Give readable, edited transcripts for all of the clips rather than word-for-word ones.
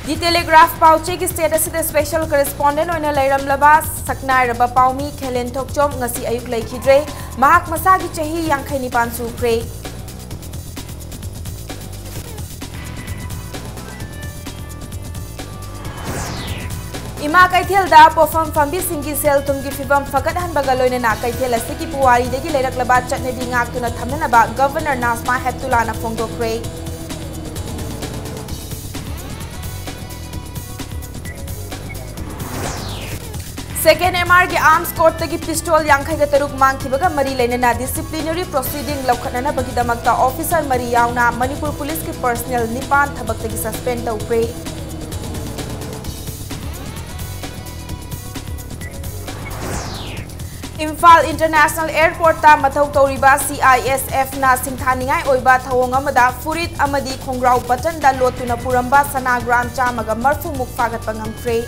The Telegraph Pauche ki status the special correspondent oina Lairam Laba Saknai Raba Paumi Khelen Thokchom ngasi ayuk laikhidre mahak masagi chahi 59 sukre. Ima kaithel da pofam fambi singi sel tumgi fibam fakat han bagaloina na kaithel asiki puwari degi leirak laba chatne bi ngak tuna thamna ba Governor Nasma Heptullah na phongdokre. Second MR के arms court तक pistol यांखै तरुक मांगखिबगा मरी लेना disciplinary proceeding लौखटना बगिदमक्ता officer मरी यावना Manipur police के personal निपान थबक तक suspend तौक्रे. Imphal international airport ता मथौ तौरिबा CISF ना सिंथानिंगाई ओइबा थवोंग अमदा फुरित अमदी खोंग्राउ button दा लोतुना पुरंबा सना ग्राम चामगा मरफु मुक फागत पंगमफ्रे.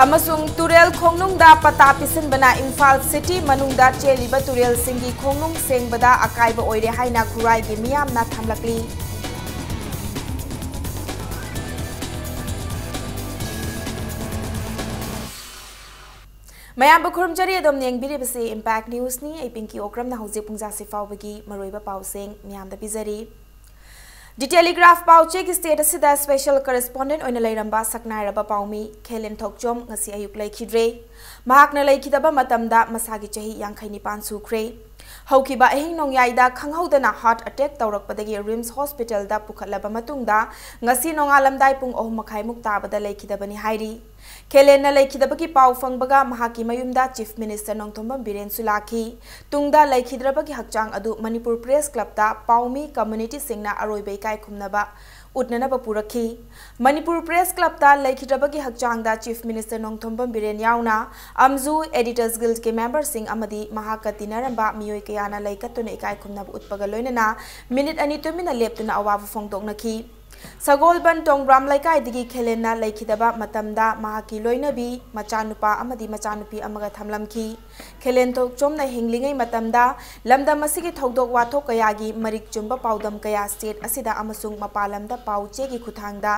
अमसुंग तुरेल खोंगनुंग दा पता पिसन बना इम्फाल सिटी मनुंग दा चेलिबा तुरेल सिंगी खोंगनुंग सेंगबदा अकाइबा ओइरे हाइना खुराई गे मियाम ना थमलकली. मयाम बखुरमजरी अदम नेंगबिरिबसे इम्पैक्ट न्यूज नि ए पिंकी ओक्रम ना हौजे पुंजा से फावबगी मरोइबा पाउसेंग म्याम दा Bijari. The Telegraph Pauche ki status da special correspondent oina Lairamba Saknai Raba Paumi Khelen Thokchom ngasi ayuk laikhidre mahakna laikhidaba matamda masagi chahi 59 sukre. Haukiba ehing nongyai khanghaudana heart attack tawrakpadagi Rims Hospital da pukhatlaba matungda ngasi nongalamdai pung 3:30 muk tabada laikhidabani hairi. Khelen na laikhidabagi pau fangbaga mahaki mayumda Chief Minister Nongthombam Biren Sulaki tungda laikhidrabagi hakchang adu Manipur Press Club da Paumi community singna aroibai kai khumnaba utnanaba purakhi. Manipur Press Club da laikhidrabagi hakchang da Chief Minister Nongthombam Biren yauna Amzu Editors Guild ke member sing amadi mahakati naramba miyoi kayana laikatuna ikai khumnaba utpaga loinana minute ani tumina leptuna awabu phongdoknaki. Sagolban Tongbram Laikai digi Khelena Laikidaba Matamda Mahaki Loinabi Machanupa Amadi Machanupi Amaga Thamlamki Khelen Thokchom na hinglingai matamda lamda masigi thodok wathok kayagi marik chumba paudam kaya state asida amasung mapalamda pauche gi khuthangda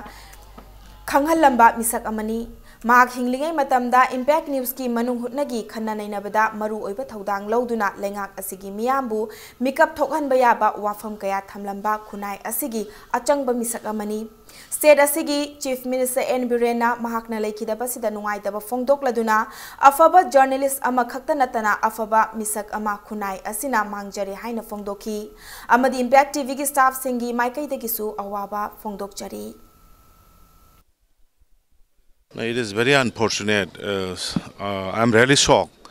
khanghalamba misak amani mak hinglingai matamda impact news ki manung hutnagi khanna nainabada maru oiba thodang loduna lengak asigi miyambu mikap thokhan bayaba wafam kaya thamlamba khunai asigi achangba misak amani. State asigi Chief Minister N Birena mahakna laikidaba sida nungai daba phongdokladuna afaba journalist ama khakta natana afaba misak ama khunai asina mangjare haina phongdokhi amadi impact TV ki staff singi maikai degisu awaba phongdokchari. It is very unfortunate. I'm really shocked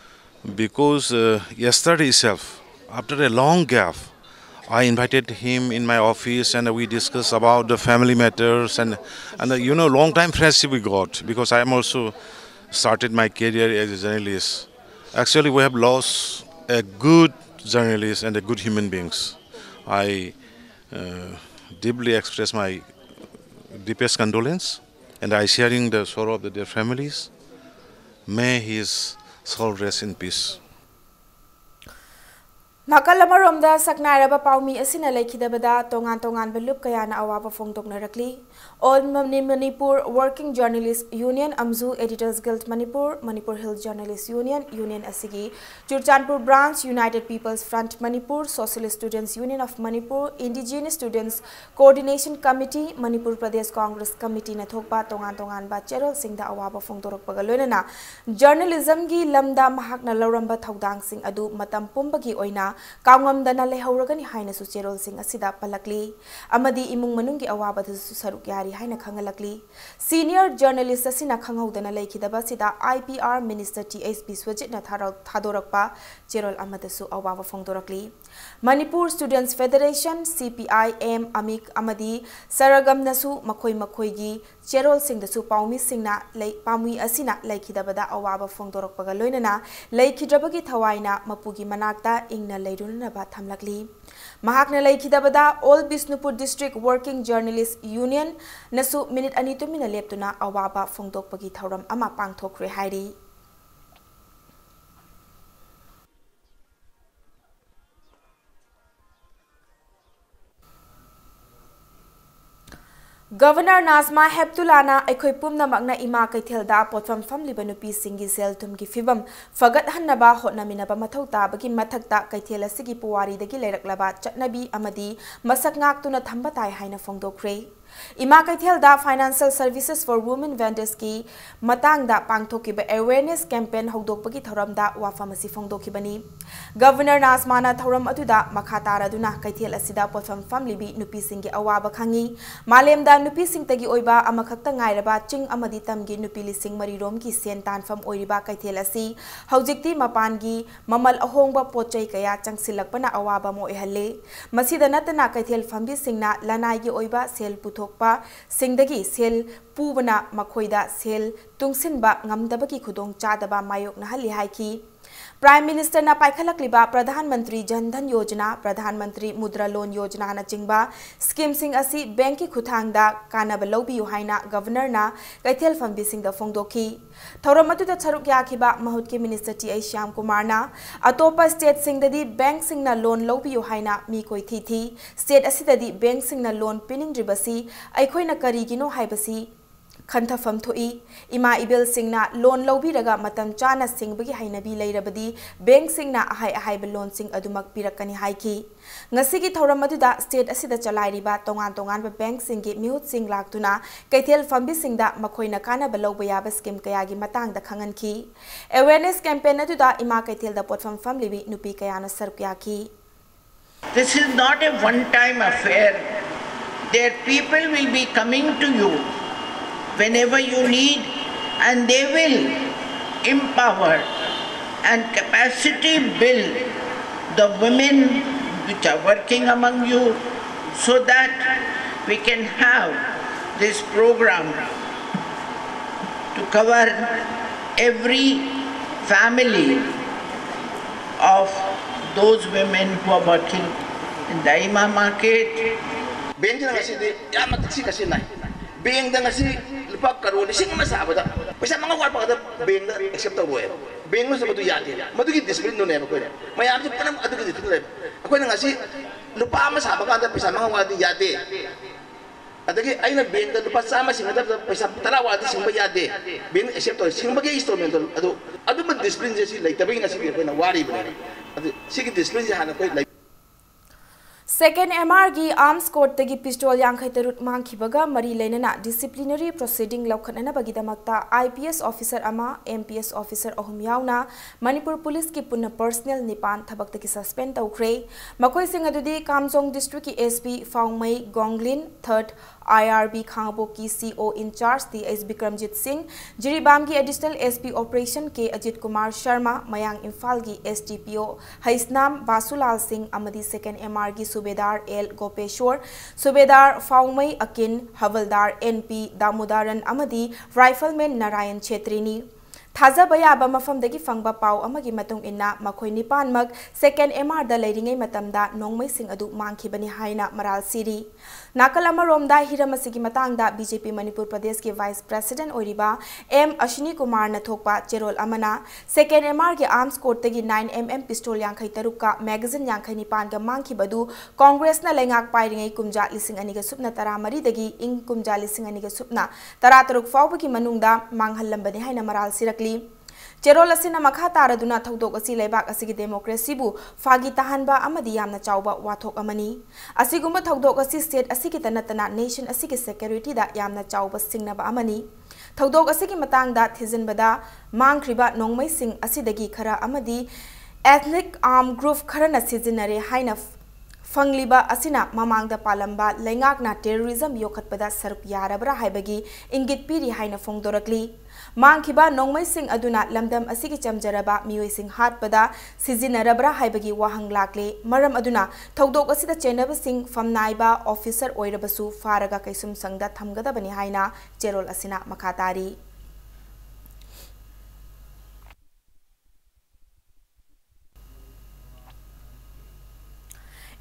because yesterday itself, after a long gap, I invited him in my office and we discussed about the family matters and you know, long time friendship we got because I am also started my career as a journalist. Actually, we have lost a good journalist and a good human beings. I deeply express my deepest condolence. And I sharing the sorrow of their families. May his soul rest in peace. Nakalamaramda Saknai Raba Paumi asina laikhidabada tongan belup kayana awaba phongdoknarakli. All Manipur Working Journalists Union Amzu Editors Guild Manipur Manipur Hill Journalists Union Asigi Churchanpur Branch United People's Front Manipur Socialist Students Union of Manipur Indigenous Students Coordination Committee Manipur Pradesh Congress Committee na thokpa tongan ba cherol singda awaba phongdorokpaga loinana journalism gi lamda mahakna loramba thodang sing adu matam pumbagi oina Kangwamdana lehoragani haina su cherol sing asida palakli amadi imung manungi awaba su saruk yari haina khangalakli. Senior journalist asina khanghaudana laikhidaba sida IPR Minister TSP Swajit na thadorakpa cherol amadasu awaba phongdorakli. Manipur Students Federation CPIM Amik amadi Saragam nasu makoi gi cherol sing dasu paumi singna pamui asina laikhidabada awaba phongdorakpaga loinana laikhidrabagi thawaina mapugi manakta ingna leirunaba thamlakli. Mahakna laikhidabada All Bisnupur District Working Journalists Union nasu minute anitumina leptuna awaba phongdokpagi thauram ama pangthokre hairi. Governor Nazma Heptulana Ekoi Pumnamakna Ima Kaitelda Potfam Family Banupi Singi Sel Tumki Fibam Fagat Hanaba Hotnaminaba Matota Baki Matakta Kaitela Sigi Puari the Gileklaba Chatnabi Amadi Masak Ngaktuna Tambatai Haina Fondo Kray Ima Kaitelda Financial Services for Women Vendors Ki Matangda Pangtokiba Awareness Campaign Hodokpaki Thoramda Wafamasi Fondo Kibani Governor Nazmana Thoram Atuda Makatara Duna Kaitela Sida Potfam Family Bi Nupi Singi Awaba Kangi Malemda Nupi Sing Tagi Oiba Amakakta Ngairaba Ching Amadi Tamgi Nupi Lising Marirom Ki Sien Tan Fam Oiriba Kaitela Si Haujikti Mapangi Mamal Ahongba Pochai Kaya Changsilakpana Awaba Mo Ehale Masida Natana Kaitel Fambi Singna Lanai Gi Oiba Sel Puthokpa Singdagi Sel Pubana Makoida Sel Tungsinba Ngamdabaki Khudong Chadaba Mayok Nahali Haiki Prime Minister na paikhalakliba Pradhan Mantri Jan Dhan Yojana, Pradhan Mantri Mudra Loan Yojana na chingba scheme sing asi banki khuthangda kanaba lobiyu haina governor na kaithel fambi sing da phongdoki thoram atu da charuk yakhiba mahut ke minister ti Shyam Kumar na atopa state sing dadi bank sing na loan lobiyu haina mi koi thi state asi dadi bank sing na loan pining ribasi aikhoi na karigino haibasi Khantha fam thoi ima ibil singna loan lobi raga matam chana singbagi hainabi leirabadi bank singna ahai loan sing adumak pirakani haiki ngasigi thoram aduda state asida chalairiba tongan ba bank singi mihut sing laktuna kaithel fambi singda makhoina kana baloba yaba scheme kayagi matang da khanganki awareness campaign aduda ima kaithel da potfam family bi nupi kayana sarkyaki. This is not a one time affair. Their people will be coming to you whenever you need, and they will empower and capacity build the women which are working among you so that we can have this program to cover every family of those women who are working in the Ima market. Being the Nasi Lupak Karuni, sing Masabada, but some of what being except the way. Being was about to Yati, Madu discipline no never could. My answer Panam Adu, according to see Lupamas Abaganda Pisama the Yate. I know being the Pasama sing the Pisatara, the Simbayade, being except a Simbagi instrumental, Adu discipline like the being a city when a worry. Seeking discipline had a quite like. Second MR gi arms court tagi pistol yankhai tarut mangkhibaga mari lenana disciplinary proceeding laukhanana bagidamakta IPS officer ama MPS officer ahum yauna Manipur police ki punna personnel nipan thabak taki suspend tawkhre makoi sing adudi Kamjong district ki SP Faungmai Gonglin 3rd IRB Khangbo ki CO in charge the SB Kramjit Singh Jiribam ki additional SP operation ke Ajit Kumar Sharma Mayang Imphal gi SDPO Haisnam Basulal Singh amadi second MR gi Subedar L Gopeshwar Subedar Faungmai Akin Havaldar NP Damodaran amadi Rifleman Narayan Chetrini Thazaba yaba mafamdagi fangba pau amagi matung inna makhoi nipanmak second MR da leiringai matamda nongmai sing adu mangkhibani haina maral siri nakal amaromda hiramasigi matangda BJP Manipur Pradesh ki Vice President oiriba M Ashini Kumar na thokpa cherol amana second MR ki arms court tagi 9mm pistol yankhai taruka magazine yankhai nipan ga mangkhibadu Congress na lengak pairingai kumja lising aniga supna taramari dagi ing kumja lising aniga supna tarataruk fawbagi manungda manghallambani haina maral sirakli Cherol asina makha taraduna thodok asi leibak asigi democracy bu fagi tahanba amadi yamna chawba wathok amani asigumba thodok asi state asigi tanatana nation asigi security da yamna chawba singnaba amani thodok asigi matangda thizinbada mangkhriba nongmai sing asidagi khara amadi ethnic armed group kharana sijinare haina Fangliba asina mamangda palamba lengakna terrorism yokhatpada sarp yarabra haibagi ingit piri haina fongdorakli mangkhiba nongmai sing aduna lamdam asigi chamjaraba mioi sing hatpada sizinarabra haibagi wahang lakle maram aduna thodok asida chenaba sing famnaiba officer oirabasu faraga kaisum sangda thamgada bani haina cherol asina makhatari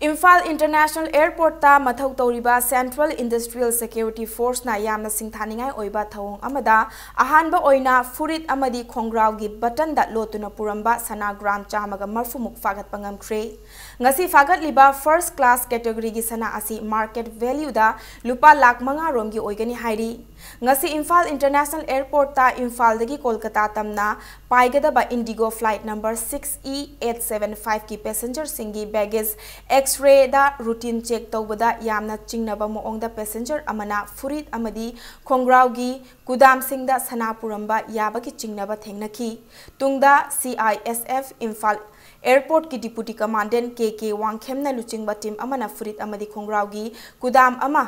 Imphal International Airport ta mathau tawriba Central Industrial Security Force na yamna singthaningai oiba thawong amada ahanba oina furit amadi khongrau gi button da lotuna puramba sana gram chamaga marfumuk fagat pangam kre ngasi fagat liba first class category gi sana asi market value da lupa lakh manga rom gi oigani hairi ngasi Imphal International Airport ta Imphal dagi Kolkata tamna paigada ba Indigo flight number 6E875 ki passenger singi baggage X-ray da routine check tawbada yamna chingnaba moongda passenger amana furit amadi khongrau gi kudam singda sana puramba yabagi chingnaba thengnaki tungda CISF Imphal Airport ki Deputy Commandant KK Wangkhemna luchingba team amana furit amadi khongrau gi kudam ama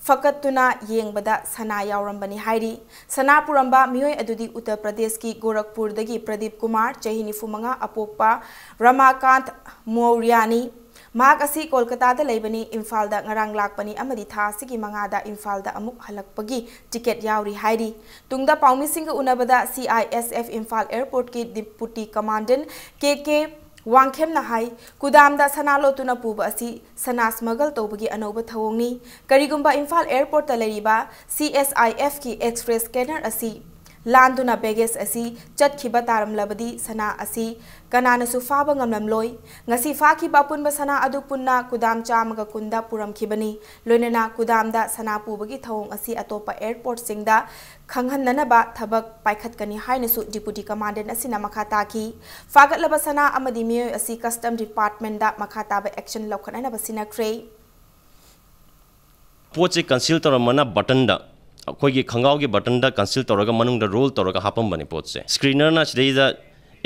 Fakatuna yengbada sana yaurambani hairi sana puramba miyoi adudi Uttar Pradesh ki Gorakhpur dagi Pradeep Kumar chahini fumanga apokpa Ramakant Mouryani Mak asi Kolkata da laibani Imphal da ngarang lakpani amadi tha sigi manga da Imphal da amuk halakpagi ticket yauri hairi tungda paumi singa unabada CISF Imphal Airport ki Deputy Commandant KK Wangkhem na hai kudam da sana lotuna puba asi sana smuggle tobagi anoba thawongni karigumba Imphal Airport ta leriba CSIF ki express scanner asi landuna baggage asi chatkhiba taram labadi sana asi kanana su faba ngamlam loi ngasi fa ki bapun ba sana adu punna kudam chamaga kunda puram khibani loinana kudam da sana pubagi thawong asi atopa airport singda khanghanna ba thabak paikhat kani haina su deputy commandant asina makhata ki fagat laba sana amadi miyo asi custom department da makhata ba action lokhana ba sina kre poche conceal toramana button da अखोगी खंगाव के button दा conceal तौरगा मनुंग दा role तौरगा हापम बने पोत से screener ना छदे दा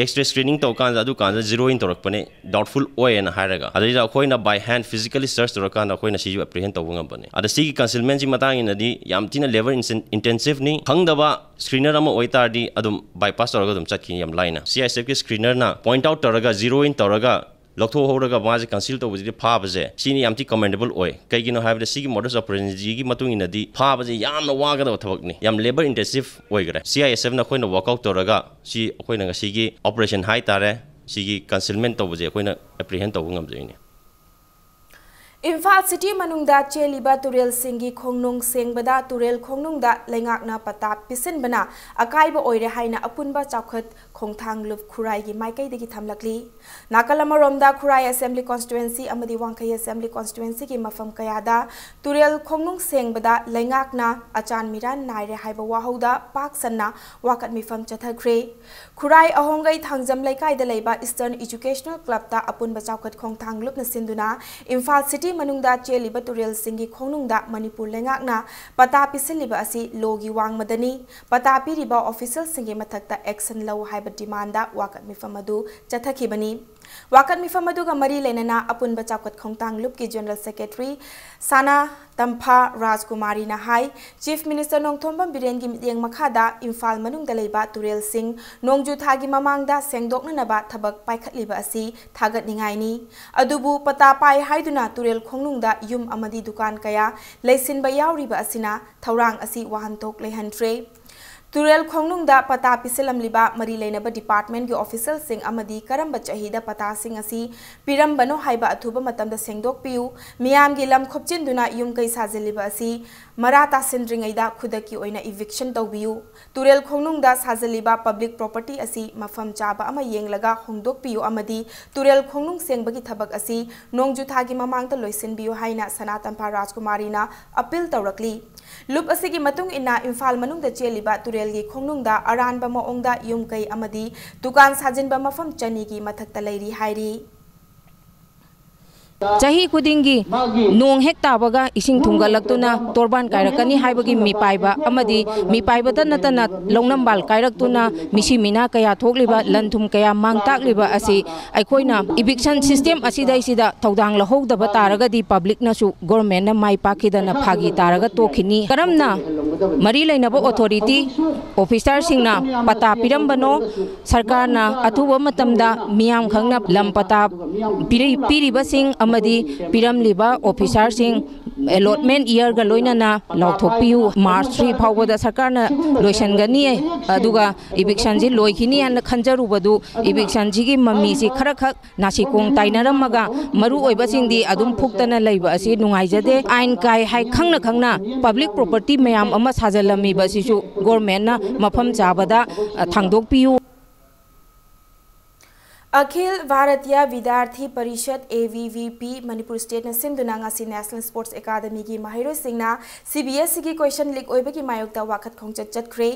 x ray screening तो कान अदु कान जीरो इन तौरक पने डाउटफुल ओए ना हायरगा अदि दा अखोइना बाय हैंड फिजिकली सर्च तौरक कान अखोइना सीजु एप्रीहेंड तौबंग बने अद सी कंसीलमेंट जी मतांग इनदी याम तिना लेवल इंटेंसिव नि खंगदबा स्क्रीनर अमा ओइतारदी अदुम बाईपास तौरगा अदुम चटकी याम लाइना सीआईएसएफ के स्क्रीनर ना पॉइंट आउट तौरगा जीरो इन तौरगा लखो होरगा माजे कंसील तौबजी फाबजे सिनी यामती कमेंडेबल ओय कईगिनो हाबदे सिगी मॉडल्स ऑपरेशन जी मतुंग इनदी फाबजे यामना वागदा थबकनी याम लेबर इंटेंसिव ओयगरे सीआईएसएफ ना खोइना वर्कआउट तौरगा सी अखोइना ngasiगी ऑपरेशन हाई तारे सिगी कंसीलमेंट तौबजे अखोइना एप्रीहेंड तौब ngamjini Imphal City manungda cheliba turel singi khongnung sengbada turel khongnungda lengakna pata pisinbana akaiba oire haina apunba chawkhat khongthang lup khurai gi maikai degi thamlakli nakalama romda khurai assembly constituency amadi wangkai assembly constituency gi mafam kayada turel khongnung sengbada lengakna achan miran naire haiba wahauda pak sanna wakat mifam chathakre khurai ahongai thangjam laikai da leiba Eastern Educational Club ta apunba chawkhat khongthang lup na sinduna Imphal City manungda cheliba turel singi khongnungda Manipur lengakna pata pisiliba asi logi wang madani pata piriba official singi mathakta action law haiba demand da wakat mifamadu chathakibani wakat mifamadu ga mari lenana apunba chawkat khongtang lup ki general secretary sana tampha rajkumari na hai chief minister nongthombam biren gi mityeng makhada Imphal manungda leiba turel sing nongju thagi mamangda sengdokna ba thabak paikhatliba asi thagat ningai ni adubu pata pai haiduna turel khongnungda yum amadi dukan kaya leisin ba yauriba asina thaurang asi wahantok lehantre Turel khongnungda pata pisilam liba mari leinaba department gi official sing amadi karamba chahida pata sing asi pirambano haiba athuba matamda sengdok piu miyam gi lam khopchin duna yum kai sajeliba asi marata sindringaida khudaki oina eviction tawbiu Turel khongnungda sajeliba public property asi mafam chaba ama yenglaga hongdok piu amadi Turel khongnung sengbagi thabak asi nongju thagi mamangta loisin biu haina Sanatampa Rajkumari na appeal tawrakli Lup asigi matung ina Imphal manungda cheliba turel gi khongnungda aranba maongda yumkai amadi dukan sajinba mafam chani gi mathakta leiri hairi Chahi kudingi nong hek tabaga ising thungalakuna torban kairakani haibagi mi paiba amadi mi paiba ta natana longnam bal kairakuna misi mina kaya thokliba lanthum kaya mangtakliba asi aikoina eviction system asidai sida thodang lahodaba taragadi public na su government na mai pakidana phagi taraga tokhini karamna mari leinaba authority officer singna pata pirambano sarkar na athuba matamda miyam khangna lam pata piriba sing amadi piram liba officer sing allotment year ga loina na lauthokpiu March 3 phawda sarkarna loisangani aduga eviction ji loikhini an khanjarubadu eviction ji gi mami si khara khak nasikong tainaramaga maru oiba singdi adum phuktana leiba asi nungaijade ain kai hai khangna public property mayam ama sajalami basisu government na mafam chabada thangdokpiu Akhil Bharatiya Vidyarthi Parishad AVVP Manipur state न सिंधुना ngasi national sports academy की माहिरो सिंगना CBSE की question leak ओइबगी मायोक्ता वाखत खोंगचत चतख्रे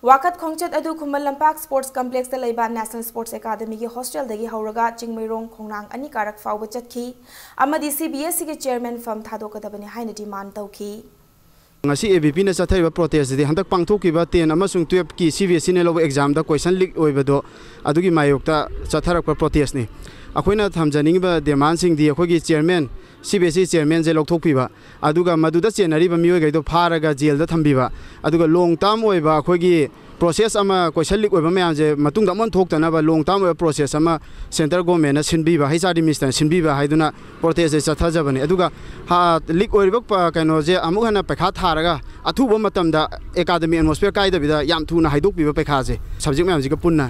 वाखत खोंगचत अदु खुमल लंपाक स्पोर्ट्स कॉम्प्लेक्स द लेबा नेशनल स्पोर्ट्स एकेडमी की हॉस्टल दगी हौरगा चिंगमैरोंग खोंगनांग अनि कारक फावब चतखी अमदी CBSE की चेयरमैन फम थादोकदबने हाइना डिमांड तौखी ngasi AVP na chathaiba protest di handak pangthokiba 10 amasung 12 ki CBSE ne loba exam da question leak oibado adugi mayokta chatharakpa protest ni akoina thamjaningiba demand sing di akogi chairman CBSE chairman je lokthokpiba aduga maduda chenariba mioi gaido pharaga jail da thambiba aduga long term oiba akogi process ama question leak oiba mayam je matung da mon thoktana ba long term oiba process ama center government na sinbiba HRD minister sinbiba haiduna protest je chathajabani aduga ha leak oiba kaino je amu hana pekha tharaga athuba matamda academy atmosphere kaidabida yam thuna haidokpiba pekha je subject mayam ji ka punna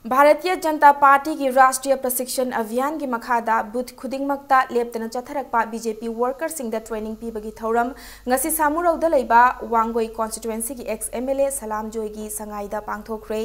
Bharatiya Janata party की राष्ट्रीय प्रशिक्षण अभियान की मखादा booth खुदिंगमक्ता लेप्तना चथरकपा BJP workers सिंह द training पीबगी थौरम ngasi samurauda leiba wangoi constituency की ex MLA सलाम जोई की संगाइदा पांगथोखरे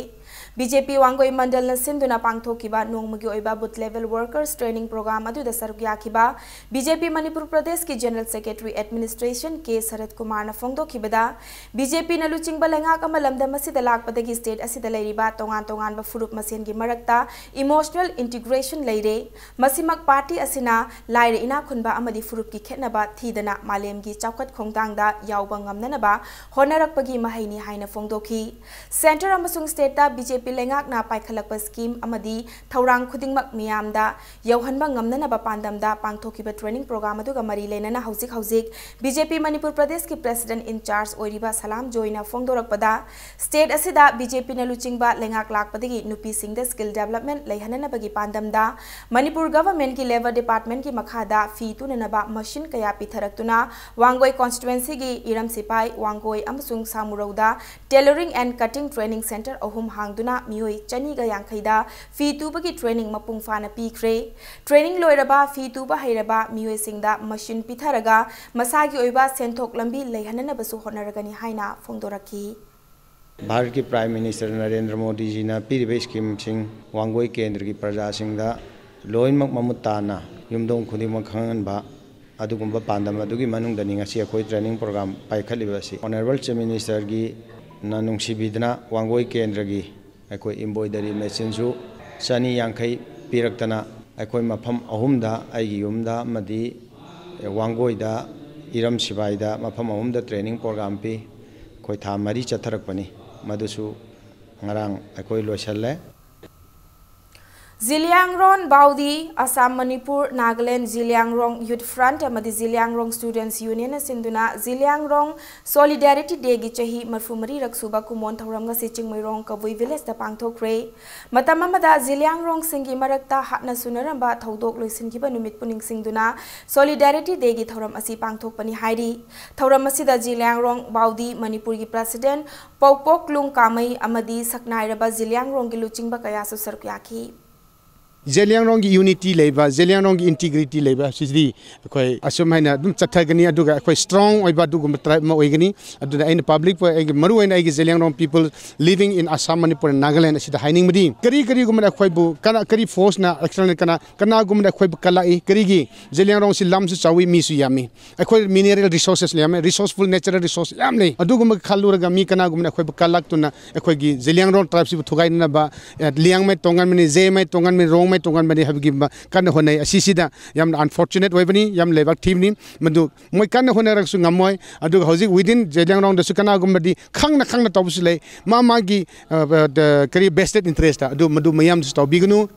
बीजेपी वांगोई मंडल न सिंधुना पांगथोकिबा नोंगमगी ओइबा booth level workers training program अदुदा सरुक याखिबा बीजेपी मणिपुर प्रदेश की जनरल सेक्रेटरी एडमिनिस्ट्रेशन के शरद कुमार न फोंगदोखिबदा बीजेपी न लुचिंगबा लेंगाक अमा लमदम असिदा लाकपदगी स्टेट असिदा लेरिबा तोंगान तोंगान बा फुरुप मसेन की मरक्ता इमोशनल इंटीग्रेशन लेरे मसिमक पार्टी असिना लाइरे इना खुनबा अमदी फुरुप की खेतनबा थीदना मालेम की चौकत खोंगदांगदा यावबा ngamnanaba honarakpagi mahaini haina फोंगदोखी सेंटर अमसुंग स्टेट ता बीजेपी लेंगाक ना पाइखलकपा स्कीम अमदी थौरांग खुदिंगमक मियामदा यौहनबा ngamnanaba पांदमदा पांगथोखिबा ट्रेनिंग प्रोग्राम अदुगा मरी लेनना हौजिक बीजेपी मणिपुर प्रदेश की प्रेसिडेंट इंचार्ज ओइरिबा सलाम जोइना फोंगदोरकपदा स्टेट असिदा बीजेपी न लुचिंगबा लेंगाक लाकपदगी नुपी सिंह स्किल डेवलपमेंट लेहननबगी पांदमदा मणिपुर गवर्नमेंट की लेबर डिपार्टमेंट की मखादा फी तुननबा मशीन कया पिथरक्तुना वांगोई कॉन्स्टिट्युएंसी की इरम सिपाई वांगोई अमसुंग सामुरौदा tailoring and cutting training centre अहुम हांगदुना मियोई चनीगा यांखैदा फी तुबगी ट्रेनिंग मपुंग फाना पीख्रे ट्रेनिंग लोइरबा फी तुबा हैरबा मियोई सिंगदा मशीन पिथरगा मसागी ओइबा सेंथोक लंबी लेहननबसु होनरगनी हाइना फोंगदोरखी भारत के प्राइम मिनिस्टर नरेंद्र मोदी जी ने पीरिबे स्कीम सिंह वांगोई केंद्र की प्रजा सिंह लोइनमक ममुताना युमदोंग खुदिमक खंगनबा अदुगुंबा पांदम अदुगी मनुंग दनी ngasi अखोई ट्रेनिंग प्रोग्राम पाइखलिबसी ऑनरेबल चीफ मिनिस्टर की नुंगसिबिदना वांगोई केंद्र की अखोई एम्ब्रॉयडरी मशीन सु चनी यांखै पीरक्तना अखोई मफम अहुमदा आइगी युमदा मदी वांगोईदा इरम सिबाईदा मफम अहुमदा ट्रेनिंग प्रोग्राम पी अखोई था मरी चथरकपनी मदुसु ngarang अखोई लोइसल्ले Ziliangrong Baudi Assam Manipur Nagaland Ziliangrong Youth Front amadi Ziliangrong Students Union Sinduna Ziliangrong Solidarity Day gi chahi marfumari raksuba kumon thauram nga si chingmairong kabui village da pangthokre matam amada Ziliangrong singi marakta hatna sunaramba thaudok loisingiba numit puning singduna Solidarity Day gi thauram asi pangthokpani hairi thauram asida Ziliangrong Baudi Manipur gi president Pawpok Lung Kamai amadi saknairaba Ziliangrong gi luchingba kaya su sarkyaki Ziliangrong की unity लेबा Ziliangrong की integrity लेबा सिदी कोई असमयना दुम चथगनी अदुगा कोई strong ओइबा दुगुम tribe म ओइगनी अदुदा इन public पर egg Maru in egg Ziliangrong people living in Assam Manipur Nagaland सिदा हाइनिंग मदी करी गुम कोई बु कना करी force ना external कना गुम कोई कलाई करी की Ziliangrong सि लम सु चावी मी सु यामी कोई mineral resources लेमे resourceful natural resource याम ले अदुगुम खालुरगा मी कना गुम कोई कलाक तुना कोई की Ziliangrong tribe सि थुगाइना बा लियांग में तोंगन में जे में तोंगन में रोंग तोंगन बने हबगी कन होने असिसिदा याम अनफॉर्चुनेट वेबनी याम लेबाक टीमनी मदु मोय कन होने रकसु ngमय अदु हौजिक विदिन Ziliangrong दसु कना गुमबदी खंगना तबसु ले मागी करी बेस्टेड इंटरेस्ट अदु मदु मयाम तबिगनु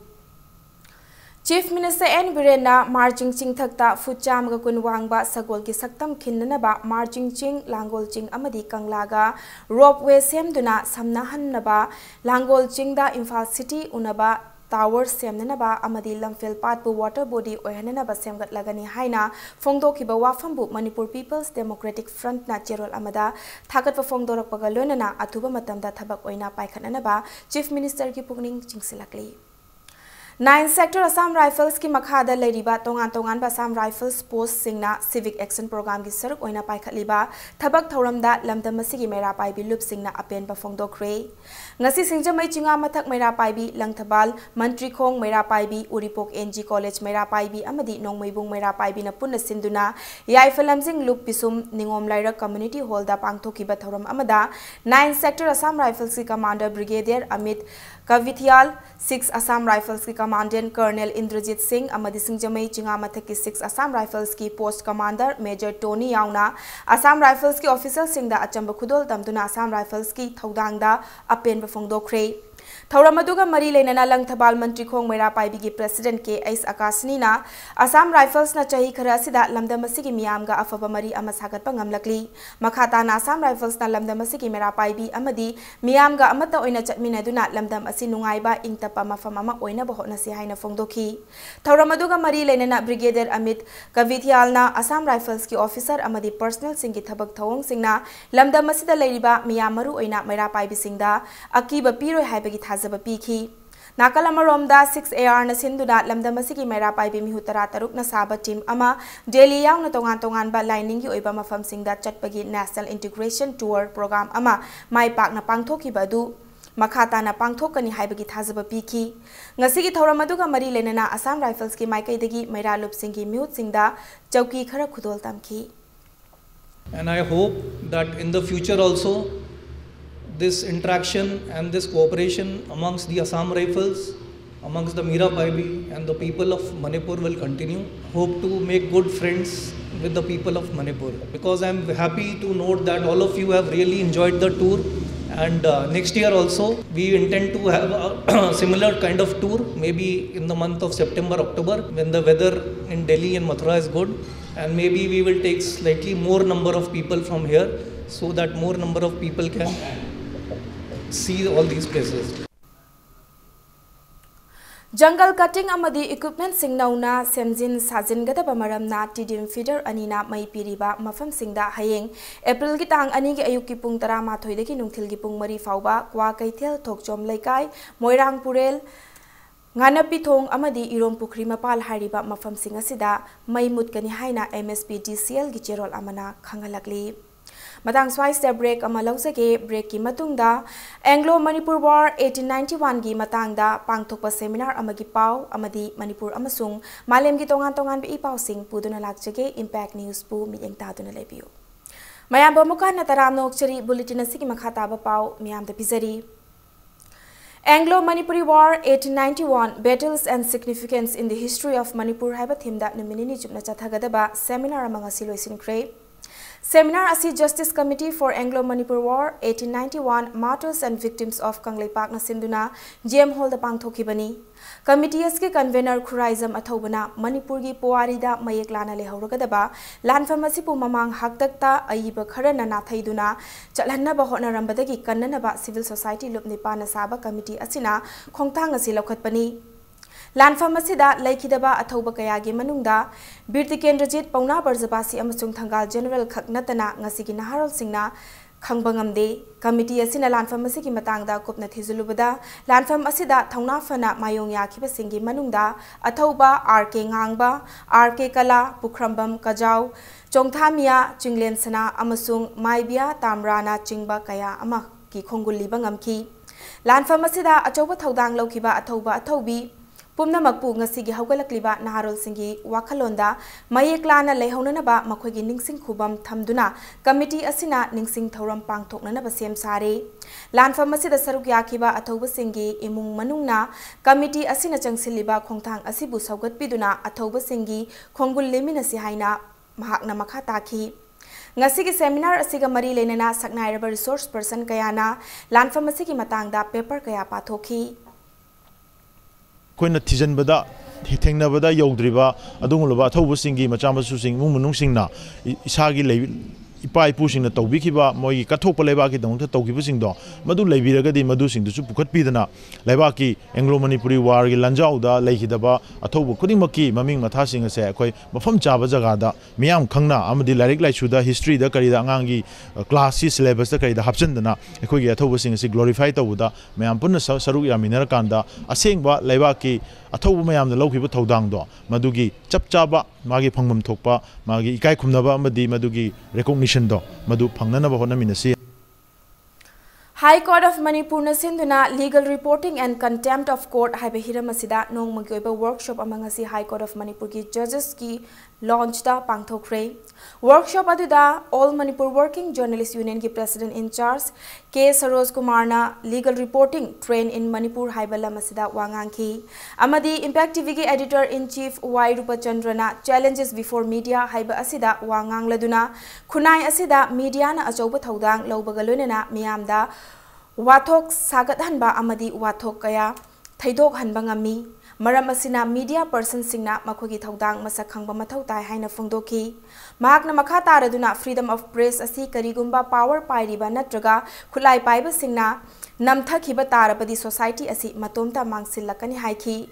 Chief Minister N. Birena Marching Ching Thakta Fucham Gakun Wangba Sagol ki Saktam Kinanaba Marching Ching Langol Ching Amadi Kanglaga Rope Way Semduna Samnahan Naba Langol Ching da Imphal City Unaba tower सेमननबा अमदी लमफेल पाटबु water body ओहननबा सेमगतलगनी हाइना फोंगदोखिबा वाफमबु Manipur people's democratic front ना चेरोल अमदा थागतबा फोंगदोरकपगा लोनना अथुबा मतमदा थबक ओइना पाइखननबा चीफ मिनिस्टर की पुगनिंग चिंगसिलकली 9 सेक्टर असम राइफल्स की मखादा लेरिबा तोंगान तोंगान असम राइफल्स पोस्ट सिंगना सिविक एक्शन प्रोग्राम की सरुक ओइना पाइखतलिबा थबक थौरमदा लमदम मसिगी मेरा पाइबी लुप सिंगना अपेन बफोंगदोखरे ngasi singjamai chinga mathak meira paibi langthabal mantri khong meira paibi uripok NG college meira paibi amadi nongmeibung meira paibi na punna sinduna yai falamjing lup pisum ningom laira community hall da pangthokiba thoram amada 9 sector assam rifles ki commander brigadier Amit Kavithial 6 Assam Rifles की commandant colonel Inderjit Singh अमदी सिंगजमई चिंगा मथक की 6 Assam Rifles की post commander major Tony याउना Assam Rifles की officer Singh दा अचंब खुदोल तमदुना Assam Rifles की थौदांगदा अपेन बफोंगदोखरे थौरमदुगा मरी लेना लंगथबाल मंत्री खोंग मेरा पाइबी की प्रेसिडेंट के एस आकाशनीना असम राइफल्स ना चाही खरा सिदा लमदम मसिगी मियामगा अफबा मरी अमा सागतपा ngamlakli मखाताना असम राइफल्स ना लमदम मसिगी मेरा पाइबी अमदी मियामगा अमता ओइना चटमिनादुना लमदम असि नुंगाइबा इंगतपा मफम अमा ओइना बहोनसी हाइना फोंगदोखी थौरमदुगा मरी लेना ब्रिगेडियर अमित कविथियालना असम राइफल्स की ऑफिसर अमदी पर्सनल सिंगी थबक थौंग सिंगना लमदम मसिदा लेरिबा मियाम मरु ओइना मेरा पाइबी सिंगदा अकीबा पीरोय हाइबगी थाजबा पीखी नाकल अमरोमदा 6 AR न सिंधुना लमदम मसिगी मेरा पाइबी मिहु तरा तरुक न साबा टीम अमा डेली याउन तोंगान तोंगान बा लाइनिंग की ओइबा मफम सिंगदा चटपगी नेशनल इंटीग्रेशन टूर प्रोग्राम अमा माई पाकना पांगथोखिबा दु मखाताना पांगथोकनी हाइबगी थाजबा पीखी ngasiगी थौरमदुगा मरी लेना असम राइफल्स की माइकैदगी मैरा लुप सिंगी मिहुत सिंगदा चौकी खरा खुदोल तमखी. And I hope that in the future also this interaction and this cooperation amongst the Assam Rifles, amongst the Mira Paibi and the people of Manipur will continue. Hope to make good friends with the people of Manipur, because I am happy to note that all of you have really enjoyed the tour, and next year also we intend to have a similar kind of tour, maybe in the month of September, October, when the weather in Delhi and Mathura is good, and maybe we will take slightly more number of people from here so that more number of people can see all these places. Jungle cutting amadi equipment singnauna semjin sajin gadaba maramna tidim feeder anina mai piriba mafam singda hayeng April ki tang ani ki ayuk ki pung 13 deki nungthil ki pung 3 fauba kwa kaithel thokjom laikai moirang purel nganapi thong amadi irom pukri mapal hariba mafam singa sida mai mutkani haina MSPDCL gi cherol amana khangalakli. Matang swais the break amalaunsake break ki matungda Anglo Manipur War 1891 gi matangda pangthokpa seminar amagi pau amadi Manipur amasung malem gi tongan tongan bi pau sing puduna lakjage Impact News pu miyeng taduna lebiu mayam bamuka na taram nokchari bulletin asigi makhata ba pau miyam da pizari. Anglo Manipuri War 1891 Battles and Significance in the History of Manipur haiba thimda numinini jupna chathagadaba seminar amanga siloisin kre. Seminar asi Justice Committee for Anglo Manipur War 1891 Martyrs and Victims of Kangleipak na sinduna GM Hall da pangthokibani. Committee aski convener Khuraizam athobana Manipur gi Puwari da mayek lana lehaurogadaba lanfam asipu mamang haktakta aiba kharana nathaiduna chalhanna ba honarambadagi kannana civil society lupni pana saba committee asina khongthang asi lokhatpani. Lanfam asida laikidaba athauba kayagi manungda Birti Kendrajit Pauna Barzabasi amasung Thangal General Khaknatana ngasigi naharol singna khangbangam de committee asina lanfam asigi matangda kopna thizulubada lanfam asida thauna fana mayong yakhiba singi manungda athauba RK ngangba RK Kala Pukhrambam Kajau Chongthamia Chinglen Sana amasung Maibia Tamrana Chingba kaya ama ki khongulliba ngamki lanfam asida achoba thaudang lokhiba athauba athaubi Pumna magpu ngasigi haugalakliba naharol singi wakhalonda mayeklana lehaunanaba makhoigi ningsing khubam thamduna committee asina ningsing thoram pangthoknanaba sem sare lanfam asida saruk yakhiba athauba singi imung manungna committee asina changsiliba khongthang asibu saugatpiduna athauba singi khongul lemina si haina mahakna makha takhi. Ngasigi seminar asiga mari lenana saknairaba resource person kayana lanfam asigi matangda paper kaya pathokhi. Koina thijanbada thengnabada yogdriba adungulaba thaubusingi machamasuing mumunungsingna isagi ipa ipusingna tawbikiba moi kathokpa leibaki dong tawkibusingdo madu leibiragadi madu singdusu pukhatpidana leibaki Anglo Manipuri war gi lanjauda leihidaba athobu kudimaki maming mathasing ase akhoi mafam chaba jaga da miyam khangna amadi larik laisuda history da karida angangi class syllabus da karida hapchandana akhoi gi athobu sing ase glorify tawuda miyam punna saruk yaminar kanda asengba leibaki athobu mayam da lawkiba thodang do madugi chapchaba magi phangmam thokpa magi ikai khumnaba amadi madugi recognition do madu phangnana ba honaminasi. High Court of Manipur na sinduna legal reporting and contempt of court haiba hiram asida nongmagi oiba workshop amang asi High Court of Manipur ki judges ki launch da pangthokre. Workshop aduda All Manipur Working Journalist Union ki President in charge K Saroj Kumar na legal reporting train in Manipur haiba lam asida wangang ki amadi Impact TV ki editor in chief Y Rupachandra na challenges before media haiba asida wangang laduna khunai asida media na achauba thodang lawbaga loinena miyamda wathok sagat hanba amadi wathok kaya thaidok hanba ngami maram asina media person singna makhogi thodang masak khangba mathau tai haina phongdoki mahakna makha taraduna freedom of press asi karigumba power pairiba natraga khulai paiba singna namthakhiba tarapadi society asi matomta mangsilakani haiki.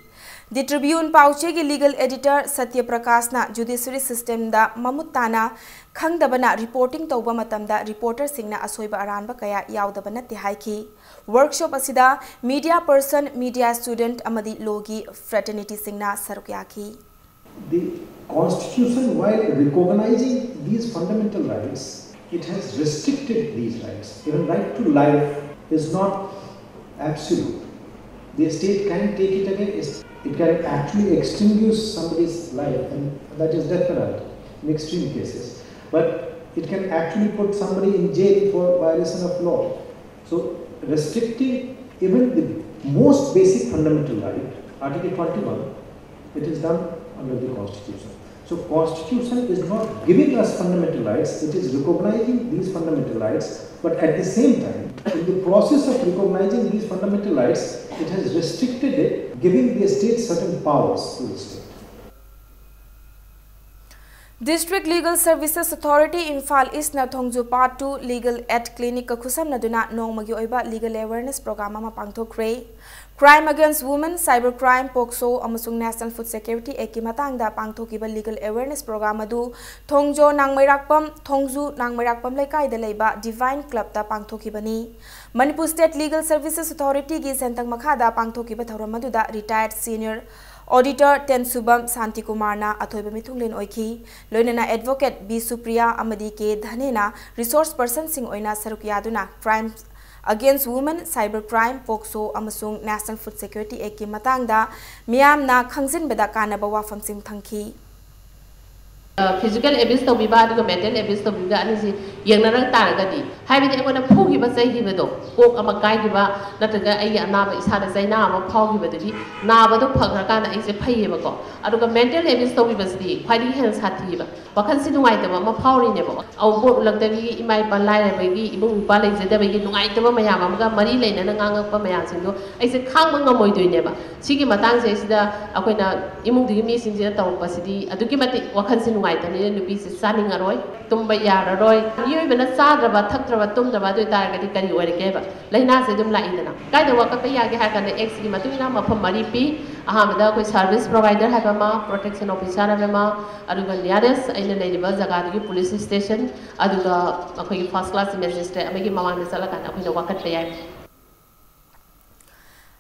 The Tribune Pauche ki legal editor Satya Prakash na judiciary system da mamutana khangdabana reporting tawba matamda reporter singna asoiba aranba kaya yaudabana te haiki. Workshop asida media person, media student amadi logi fraternity singna sarukyaki. The Constitution, while recognizing these fundamental rights, it has restricted these rights. Even right to life is not absolute. The state can take it away. It can actually extinguish somebody's life, and that is death penalty in extreme cases. But it can actually put somebody in jail for violation of law. So restricting even the most basic fundamental right, Article 21, it is done under the Constitution. So Constitution is not giving us fundamental rights, it is recognizing these fundamental rights, but at the same time, in the process of recognizing these fundamental rights, it has restricted it, giving the state certain powers to the state. District Legal Services Authority Infal East na Thongju Part 2 Legal Aid Clinic ka khusam na duna nongmagi oiba legal awareness program ama pangthokre. Crime against women, cybercrime, POCSO amasung National Food Security Act ki matangda pangthokiba legal awareness program adu Thongju Nangmairakpam Laikai da leiba Divine Club ta pangthokibani. Manipur State Legal Services Authority ki sentang makhada pangthokiba thoram adu da retired senior Auditor Ten Subam Santi Kumar na athoiba mithunglen oiki loinana advocate B Supriya amadi ke dhanena resource person sing oina sarukyaduna crimes against women, cybercrime, POCSO amasung National Food Security Act ki matangda miyamna khangsinbada kanaba wafam sing thangki. Physical abuse to be bad, mental abuse to be done is young Targadi. Having a one of Poogie was a givedo, Oak Amagaiva, Nataga Nava is had as a Nama, Poggy, Nava to Pagana is a payable. I took a mental abuse to be the quite hands had to but consider white the Mama Power never. Our boat looked at me in my balai, maybe Balai, the Devil, Item Mayama, Marie Lane and Nanga Pamayasingo. I said, Come on, my doing never. Siki Matang says the Aquena Imu the missing the town capacity, a document what consider white and then the piece is sunning a roy, Tumbaya roy, you even a sadra, Taktra, Tumba, the target can you wear a cave. Lena said them like in the kind of Wakapaya had an ex Matuna, Maripi, Ahamada service provider Havama, protection officer Havama, Adugan Yares, and the Lady Bazagadi police station, Aduga first class magistrate, making Mama Salakan up in the Wakapaya.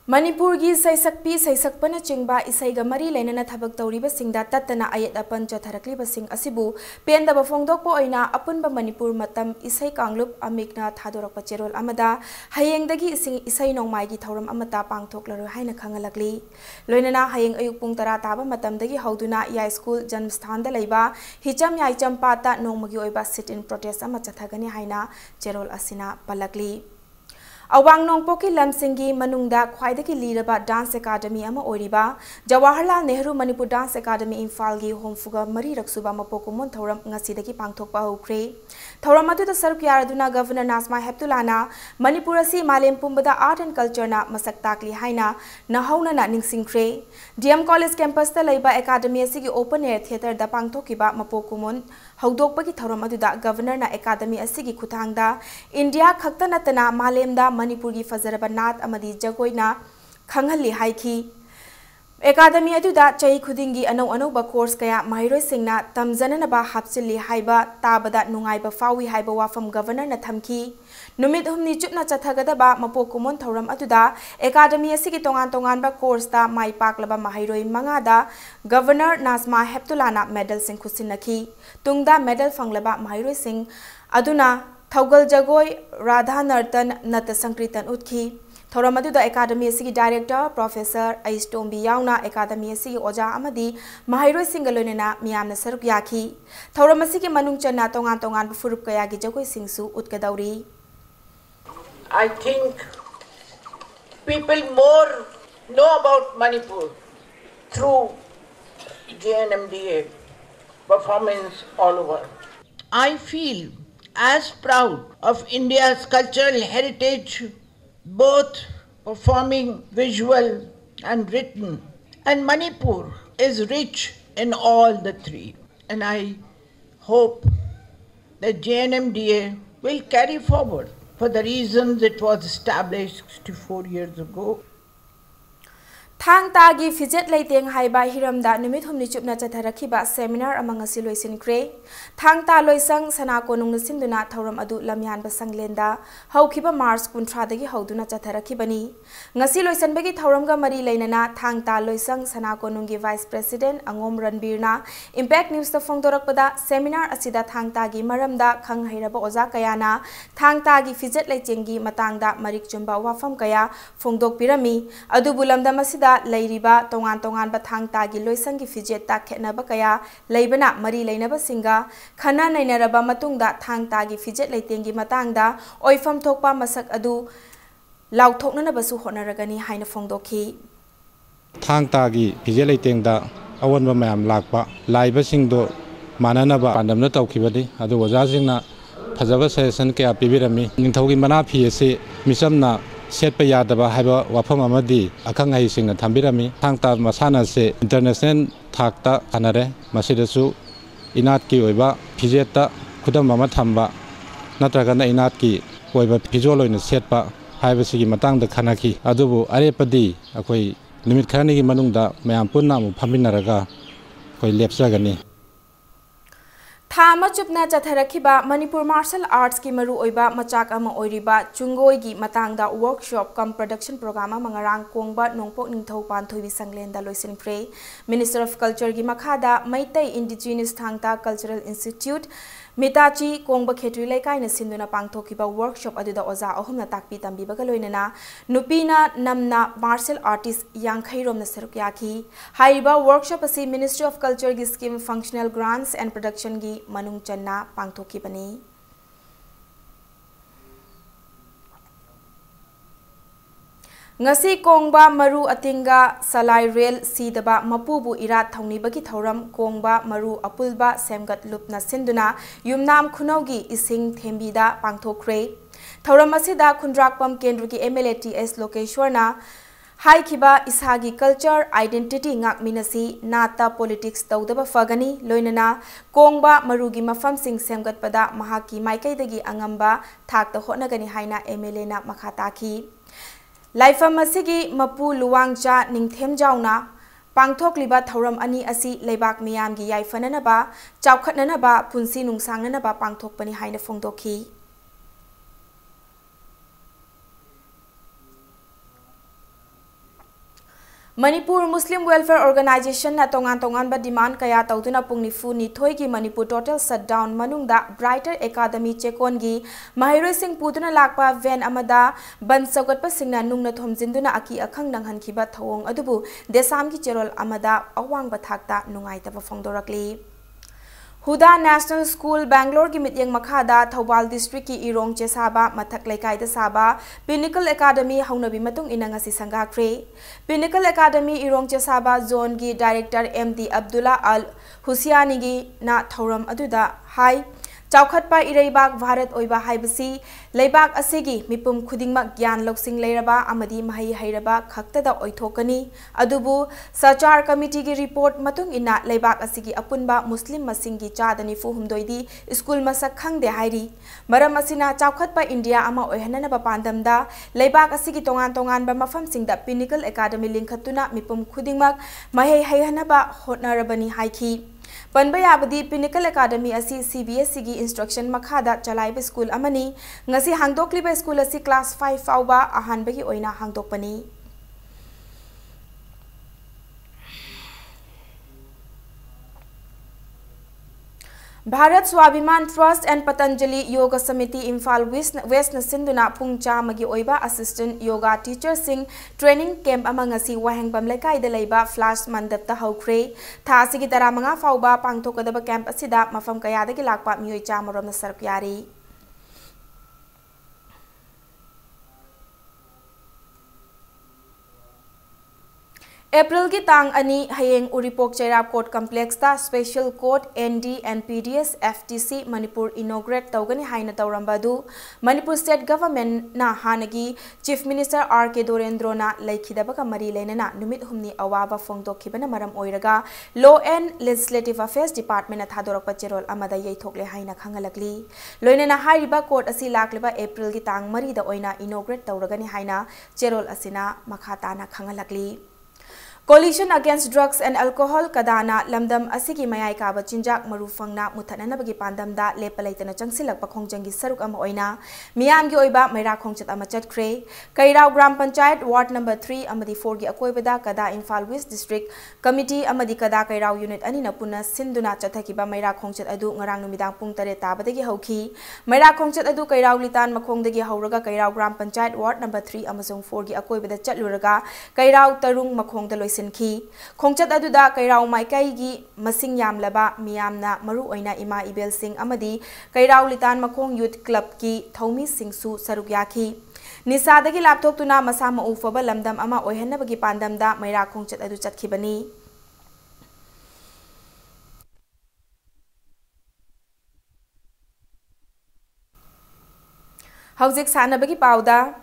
Manipur gi saisakpi saisakpana chingba isaiga mari lenana thabak tawriba singda tatana ayat apan chatharakliba sing asibu penda ba phongdokpo oina apunba Manipur matam isai kanglup amikna thadorakpa cherol amada hayengdagi isai nongmai gi thauram amata pangthoklaro haina khangalakli loinana hayeng ayuk pung 10 taba matamdagi hauduna ya school janmsthan da leiba hicham yai champata nongmagi oiba sit in protest ama chathagani haina cherol asina palakli. Awang Nongpoki Lamsingi Manungda Khwaidaki Liraba Dance Academy ama Oriba Jawaharlal Nehru Manipur Dance Academy Infalgi Homfuga Mari Raksuba Mapokumon Thoram Ngasidaki Pangthokpa Hokre Thoramadu the Sarukyarduna Governor Nasma Heptulana Manipurasi Malem Pumbada Art and Culture na Masak Takli Haina Nahauna na Ningsingkre DM College Campus ta Leiba Academy asigi Open Air Theatre da Pangthokiba Mapokumon haudoqpagi thoram aduda governor na academy asigi khuthangda India khakta natana malemda Manipur gi fazaraba nat amadi jagoina khanghali haiki Academy aduda chai khudingi anau ba course kaya mahiroi singna tamjanana ba hapchili haiba tabada nungai ba fawi haiba wafam governor na thamki numit humni chupna chathagada ba mapokumon thoram aduda academy asigi tongan ba course ta mai paklaba mahiroi mangada governor Nazma Heptulana medal sing khusinaki tungda medal fanglaba mahiroi sing aduna thaugal jagoi Radha Nartan nat sankritan utki thoram aduda academy asigi director professor Aistombi yauna academy asigi oja amadi mahiroi singaloinena miyamna saruk yaki thoram asigi manung channa tongan furup kaya gi jagoi singsu utkadauri I think people more know about Manipur through JNMDA performance all over. I feel as proud of India's cultural heritage, both performing, visual and written. And Manipur is rich in all the three. And I hope that JNMDA will carry forward for the reasons it was established 64 years ago. Thang tagi fijet leiteng haiba hiramda numit humni chupna chatharakiba seminar among asi loisin kre thang ta loisang sana konung sinduna thoram adu lamyan ba sanglenda haukiba March 13 dagi hauduna chatharakibani ngasi loisan bagi thoram ga mari leinana thang ta loisang sana konung gi vice president Angom Ranbirna impact news ta phongdorakpada seminar asida thang ta gi maramda khang hairaba oja kayana thang ta gi fijet leitengi matangda marik chumba wafam kaya phongdok pirami adu bulamda masida Lairiba tongan ba thang tagi loisang gi fijet ta khenaba kaya leibana mari leinaba singa khana nainaraba matungda thang tagi fijet leitengi matangda oifam thokpa masak adu lauthoknana basu honaragani haina phongdokhi thang tagi fijet leitengda awanba mayam lakpa laiba singdo mananaba pandamna tawkhibadi adu oja singna phajaba session kya pibirami ningthogi mana phi ase misamna set pa yadaba haiba wafam amadi akhang ai singna thambirami thangta masana se international thakta anare masidasu inat ki oiba phijeta khudam mama thamba natraga na inat ki oiba phijol oina setpa haiba sigi matang da khanaki adubu arepadi akoi limit kharani gi manungda mayam punna mu phaminaraga koi lepsagani Thama chupna chatharakiba Manipur martial arts ki maru oiba machak ama oiriba chungoi gi matangda workshop cum production program mangarang kongba nongpok ningthau panthoibi sanglenda loisin pre Minister of Culture gi makhada Maitai Indigenous Thangta Cultural Institute Mitachi kongba khetri laikai na sinduna pangthokiba workshop aduda oza ahumna takpi tambi bagaloinana nupina namna martial artist yangkhairom na saruk yaki haiba workshop asi Ministry of Culture gi scheme functional grants and production gi manung channa pangthokibani ngasi kongba maru atinga salai rail sidaba mapubu irat thongni bagi thoram kongba maru apulba semgat lupna sinduna yumnam khunaugi ising thembida pangthokre thoram asida khundrakpam kendru ki MLATS lokeshwarna Haikiba isagi culture identity ngak minasi nata politics tawdaba fagani loinana kongba marugi mafam sing semgat pada mahaki maikai dagi angamba thakta honagani haina MLA na makhataki Laifam asigi mapu luwangja ningthem jauna pangthokliba thoram ani asi leibak miyam gi yaifananaba chawkhatnanaba punsi nungsangnanaba pangthokpani haina phongdokhi Manipur Muslim Welfare Organization na tongan ba demand kaya tawduna pungnifu ni thoigi Manipur total shutdown manungda Brighter Academy chekon gi mahiroi sing puduna lakpa van amada ban sagatpa singna nungna thomjinduna aki akhang nanghankhiba thawong adubu desam gi cherol amada awang ba thakta nungai ta phongdorakli Huda National School Bangalore ki mityang makhada Thobal District ki Irong che saba mathak laikai da saba Pinnacle Academy haunabi matung inanga si sangakre Pinnacle Academy Irong che saba zone gi director MD Abdullah Al Husiani gi na thoram aduda hai Chaukhatpa Ireibak Bharat Oiba Haibasi, Leibak Asigi, Mipum Kudingmak Gyan Loksing Leraba, Amadi Mahi Hairaba, Kaktada Oitokani, Adubu, Sachar Committee report Matung ina Leibak Asigi Apunba, Muslim Masingi Chadani Fuhum Doidi, School Masakhang de Hairi, Maramasina Chaukhatpa India Ama Ohanana Pandamda, Leibak Asigi Tongan Tongan Bamafam Sing the Pinnacle Academy Linkatuna, Mipum Kudingmak, Mahi Hayanaba, Hotnarabani Haiki. Panbayabadi Pinnacle Academy asi CBSE gi instruction makhada chalaiba school amani ngasi hangdokliba school asi class 5 fauba ahanbagi oina hangdokpani Bharat Swabhiman Trust and Patanjali Yoga Samiti Imphal West na sinduna pungcha magi oiba assistant yoga teacher sing training camp amangasi wahengbam lekai de leiba flash mandap ta haukhre tha sigi taramanga fauba pangthokadaba camp asida mafam kaya dagi lakpa mioi cha morom na sarkyari April ki tang ani hayeng Uripok Chairap Court Complex ta Special Court ND and PDS FTC Manipur inaugurate tawgani haina tawrambadu Manipur State Government na hanagi Chief Minister RK Dorendro na laikhidaba ka mari lenana numit humni awaba phongdokhibana maram oiraga Law and Legislative Affairs Department na thadorakpa cherol amada yaithokle haina khangalakli loinena hairiba court asi lakleba April ki tang mari da oina inaugurate tawragani haina cherol asina makhata na khangalakli Coalition Against Drugs and Alcohol Kadana Lamdam Asigi Mayai Kaba Chinjak Marufangna Mutananabagi Pandamda Lepalaitana Changsilak Pakongjangi Saruk Ama Oina Miamgi Oiba Mayra Kongchat Amachat Kre Kairao Gram Panchayat Ward number 3 Amadi 4 Gi Akoibada Kada Imphal West District Committee Amadi Kada Kairao Unit Anina Puna Sinduna Chathakiba Mayra Kongchat Adu Ngarang Numidang Pung Tare Tabadagi Hauki Mayra Kongchat Adu Kairao Litan Makongdagi Hauraga Kairao Gram Panchayat Ward number 3 Amazon 4 Gi Akoibada Chatluraga Kairao Tarung Makongda Sinki Kongchat aduda Kairao Maikai gi Masing Yamlaba Miyamna Maru Oina Ima Ibel Singh Amadi Kairao Litan Makong Youth Club ki Thomi Singsu Sarukyaki Nisadagi laptop tuna Masama Ufaba Lamdam Ama Oihanabagi Pandamda Mayra Kongchat adu Chatkibani Hauzik Sanabagi Pauda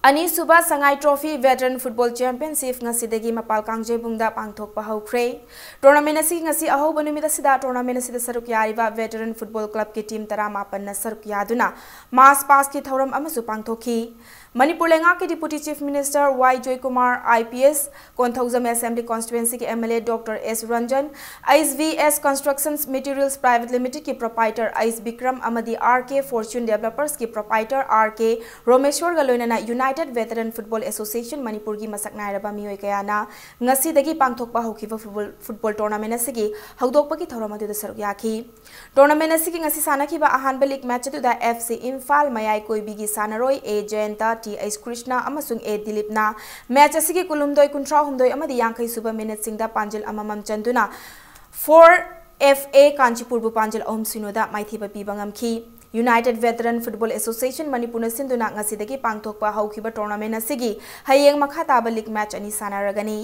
Ani Suba Sangai Trophy Veteran Football Championship ngasidagi mapal kangjebungda pangthokpa haukre tournament asi ngasi ahoba numida sida tournament asida saruk yariba Veteran Football Club ki team 18 na saruk yaduna mass pass ki thoram amasu pangthokhi Manipur Lenga ki Deputy Chief Minister Y Joy Kumar IPS Konthauzam Assembly Constituency ki MLA Dr S Ranjan ISVS Constructions Materials Private Limited ki proprietor IS Bikram Amadi RK Fortune Developers ki proprietor RK Romeshwar Galoinana United Veteran Football Association Manipur gi masak nairaba mioi kayana ngasi dagi pangthokpa hokiba football tournament asigi haudokpa ki thoram adu saruk yakhi tournament asigi ngasi sanakhiba ahanba league match adu da FC Imphal Mayai Koibi gi sanaroi A Jayanta T.S. Krishna amasung A Dilipna match asigi kulumdoi kuntra humdoi amadi yankai suba minute singda panjil amamam chanduna 4 FA Kanchipur bu panjil om sinoda maithiba pibangam ki United Veteran Football Association Manipur sinduna ngasidagi pangthokpa haukiba tournament asigi hayeng makha taba league match ani sanaragani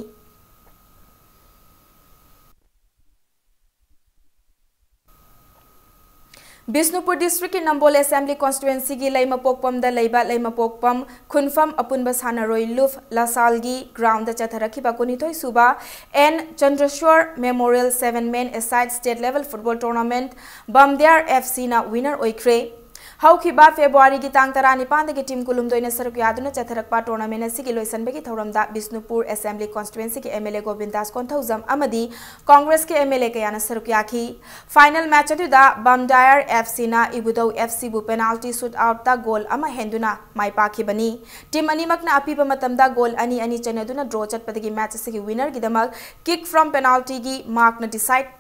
Bisnupur District in Nambol Assembly Constituency gi Laima Pokpam da Laiba Laima Pokpam Khunfam Apunba Sanaroi Luf Lasalgi ground da Chatharakhiba Kunithoi Suba and Chandrashwar Memorial 7-man aside state level football tournament Bamdear FC na winner oikre Haukiba February gi tang 19 gi team kulumdoina saruk yaduna chatharakpa tournament asigi loisanbegi thoramda Bisnupur Assembly Constituency ki MLA Govindas Konthauzam amadi Congress ki MLA kayana saruk yakhi final match aduda Bamdear FC na Ibudau FC bu penalty shoot out ta goal ama henduna mai pakhibani team animak na apiba matamda goal ani chanaduna draw chatpadagi match asigi winner gi damak kick from penalty gi mark na decide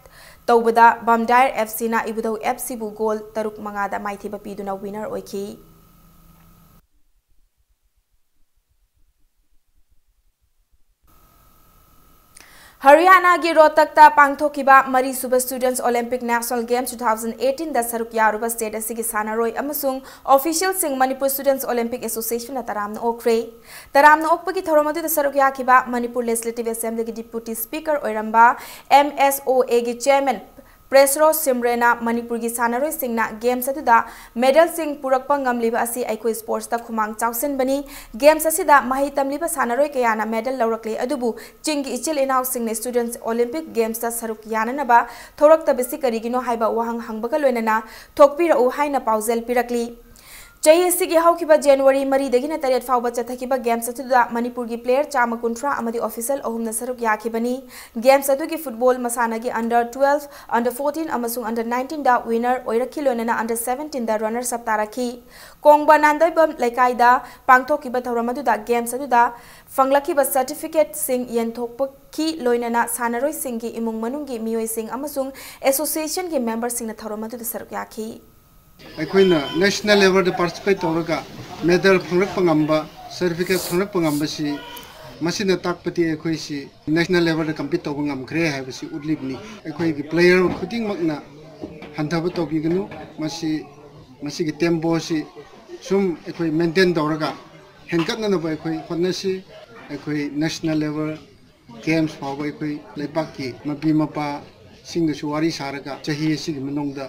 Taubada Bamdear FC na Ibudau FC bu goal taruk mangada maithiba piduna winner oiki Haryana gi Rohtak ta pangthokiba Mari Suba Students Olympic National Games 2018 da saruk yaruba state asigi sanaroi amasung official sing Manipur Students Olympic Association na taramna okre taramna okpagi thoromadu da saruk yakiba Manipur Legislative Assembly gi Deputy Speaker oiramba MSOA gi Chairman Presro Simrena Manipur gi sanaroi singna games aduda medal sing purakpa ngamliba asi aikoi sports ta khumang chausin bani games asida mahi tamliba sanaroi kayana medal lawrakle adubu chingi ichil inaw singne students Olympic games ta saruk yananaba thorak tabisi karigino haiba wahang hangbaga loinana thokpira u haina pausel pirakli Jai Sigi Haukiba January Mari Degina Tariat Fauba Chatakiba Games Atuda Manipur gi player Chama Kuntra Amadi official Ohum Nasaruk Yakibani Games Atugi football Masanagi under 12 under 14 Amasung under 19 da winner Oira Kilonana under 17 da runner Saptaraki Kongba Nandaibam Lekaida Pangtokiba Tauramadu Games Atuda Fanglakiba certificate Sing Yentokpa Ki Loinana Sanaroi Singi Imung Manungi Miyoi Sing Amasung association gi members Sing Tauramadu Saruk Yaki national level de participate toraga medal phangrak pangamba certificate phangrak pangamba si masina takpati ekhoi si national level de compete to ngam khre ha basi udlibni ekhoi gi player khuding makna hanthaba to gi gnu masi gi tempo si sum ekhoi maintain toraga henkat na ba ekhoi khonna si ekhoi national level games phawa ekhoi lepak ki mapi mapa sing su wari saraga chahi si gi manongda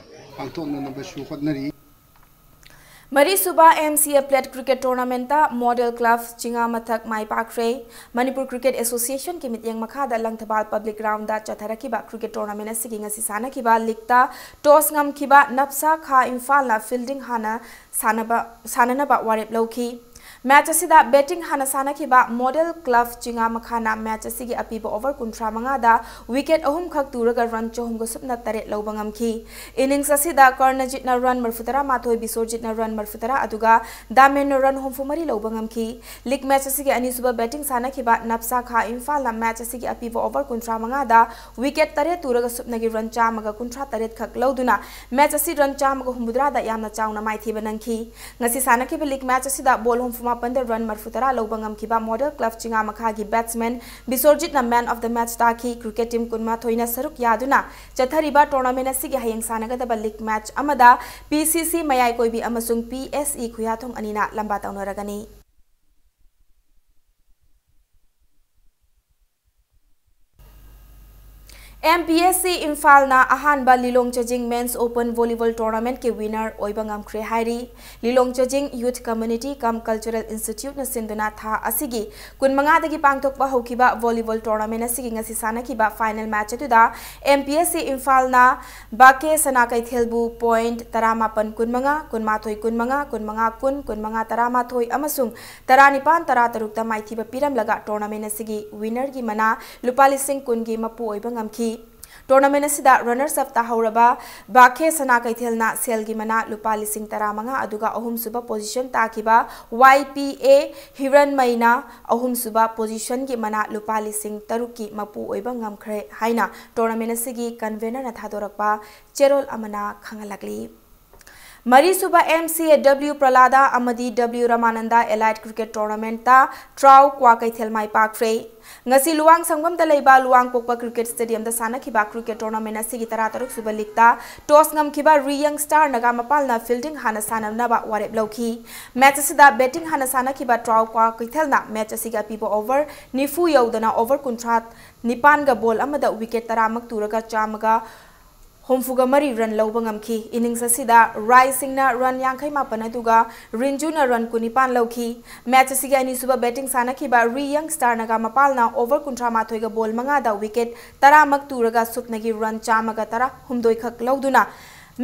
Mari Suba MCA Plate Cricket Tournament Model Club Chinga Mathak Mai Pakre Manipur Cricket Association ki mityang makhada Langthabal Public Ground da Chatharakiba Cricket Tournament asigi ngasi sanakiba Likta Toss ngam kiba Napsa Kha Imphal na fielding hana sananaba warep lawki Match asida betting hana sanakiba Model Club Chinga makhana match asigi apiba over kuntra mangada wicket ahum khak turaga run chohum go supna tare lawbangam ki innings asida Karnajit na run marfutara mathoi Bisorjit na run marfutara aduga Damen na run homfumari lawbangam ki league match asigi anisuba betting sanakiba Napsa Kha Imphal na match asigi apiba over kuntra mangada wicket tare turaga supna gi run chamaga kuntra tare khak lawduna match asi run chamaga humbudra da yamna chawna maithi banangki ngasi sanakiba league match asida ball homfuma Pandar run marfutara lobangam kiba Model Club Chinga Makhagi batsman Bisorjit na man of the match taki cricket team kunma thoina saruk yaduna chathariba tournament asigi hayeng sanagadaba league match amada PCC mayai koibi amasung PSE khuyathong anina lamba taunaragani MPSC Imphal na ahanba Lilong Chajing Men's Open Volleyball Tournament ke winner oibangam khre hairi Lilong Chajing Youth Community Cum Cultural Institute na sinduna tha asigi kunmanga dagi pangthokpa hokiba volleyball tournament asigi ngasi sanakiba final match atuda MPSC Imphal na Bake Sanakai Thelbu point taramapan kunmanga kunmathoi kunmanga kunmanga kun kunmanga taramathoi amasung taranipan taratarukta maithiba piram laga tournament asigi winner gi mana lupali sing kun gi mapu oibangam ki Tournament asida runners up tahawraba Bake Sanakai Thelna selgi mana lupa lising taramanga aduga ahum suba position takiba YPA Hiran Maina ahum suba position gi mana lupa lising taruki mapu oiba ngamkhre haina tournament asigi convener na thadorakpa Cherol amana khangalakli Mari Suba MCA W Pralada Amadi W Ramananda Elite Cricket Tournament ta Trau Kwakai Thelmai Park Frey Ngasi luang sangam da leiba luang pokpa cricket stadium da sana kiba cricket tournament asigi tarataruk suba likta toss ngam kiba Young Star naga mapal na fielding hana sana naba warep lawki match asida betting hana sana kiba Trau Kwakai Thelna match asiga pibo over nifu yaudana over contract nipan ga ball amada wicket taramak turaga chamaga Homfuga Mari run lobangam ki innings asida Rising na run yangkai mapana duga Rinju na run kunipan lawki match asiga ani suba betting sana kiba Young Star naga mapal na over kuntra mathoiga ball manga da wicket taramak turaga supnagi run chamaga tara humdoi khak lawduna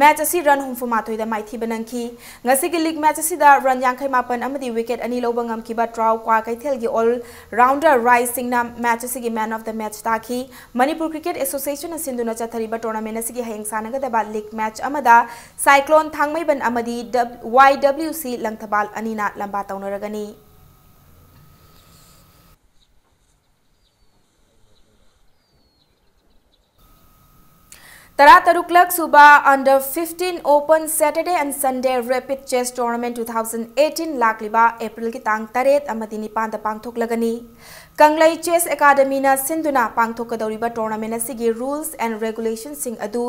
match asi run humfu mathoida maithi banangki ngasigi league match asida run yangkai mapan amadi wicket ani lobangam kiba Trau Kwakai Thelgi all rounder Rising na match asigi man of the match taki Manipur Cricket Association asinduna chathariba tournament asigi hayeng sanaga da league match amada Cyclone Thangmai ban amadi YWC Langthabal anina lamba taunaragani Tarataruklak Suba Under 15 Open Saturday and Sunday Rapid Chess Tournament 2018 Lakliba April ki tang taret amadi nipan da pangthoklagani Kanglai Chess Academy na sinduna pangthokadoriba tournament asigi rules and regulations sing adu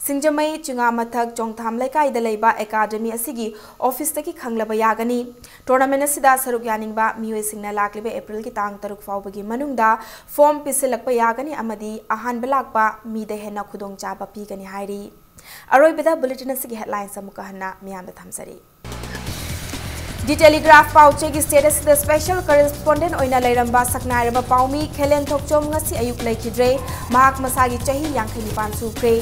singjamai chinga mathak chongtham laikai da leiba academy asigi office taki khanglaba yagani tournament asida saruk yaningba mioi singna lakliba April ki tang taruk fawbagi manungda form pisilakpa yagani amadi ahan balakpa mi de hena khudong chaba pigani hairi aroibada bulletin asigi headlines amuka hanna miyamda thamsari The Telegraph Pauche ki status the special correspondent oina leiramba saknairaba paumi Khelen Thokchom ngasi ayuk laikidre mahak masagi chahi yangkhani pan sukre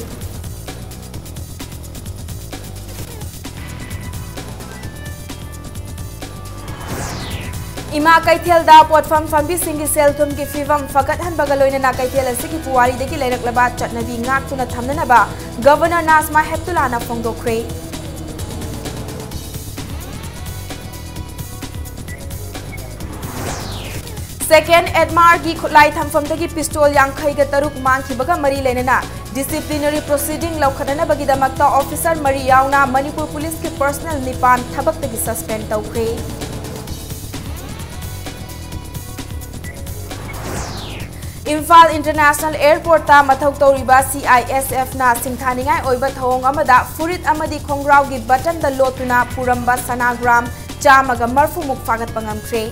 Ima kaithel da potfam fambi singi selthum ki fivam fakat han bagaloina na kaithel asigi puwari degi leiraklaba chatnabi ngak tuna thamnana ba Governor Nazma Heptulana phongdokre Second, Edmar ki khulai thamfam tagi pistol yangkhai ga taruk mangki baga mari lenana disciplinary proceeding laukhadana bagi damakta officer mari yauna Manipur police ki personnel nipan thabak tagi suspend tawkre Imphal International Airport ta mathau toriba CISF na singthaningai oiba thawong amada furit amadi khongrau gi button da lotuna puramba sanagram chamaga marfu muk fagat pangamkre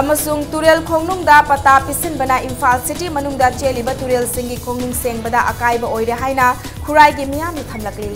Amasung Turel Khongnung da pata pisin bana Imphal City manung da cheliba Turel singi Khongnung seng bada akai ba oire haina khurai gi miyam ni thamlakli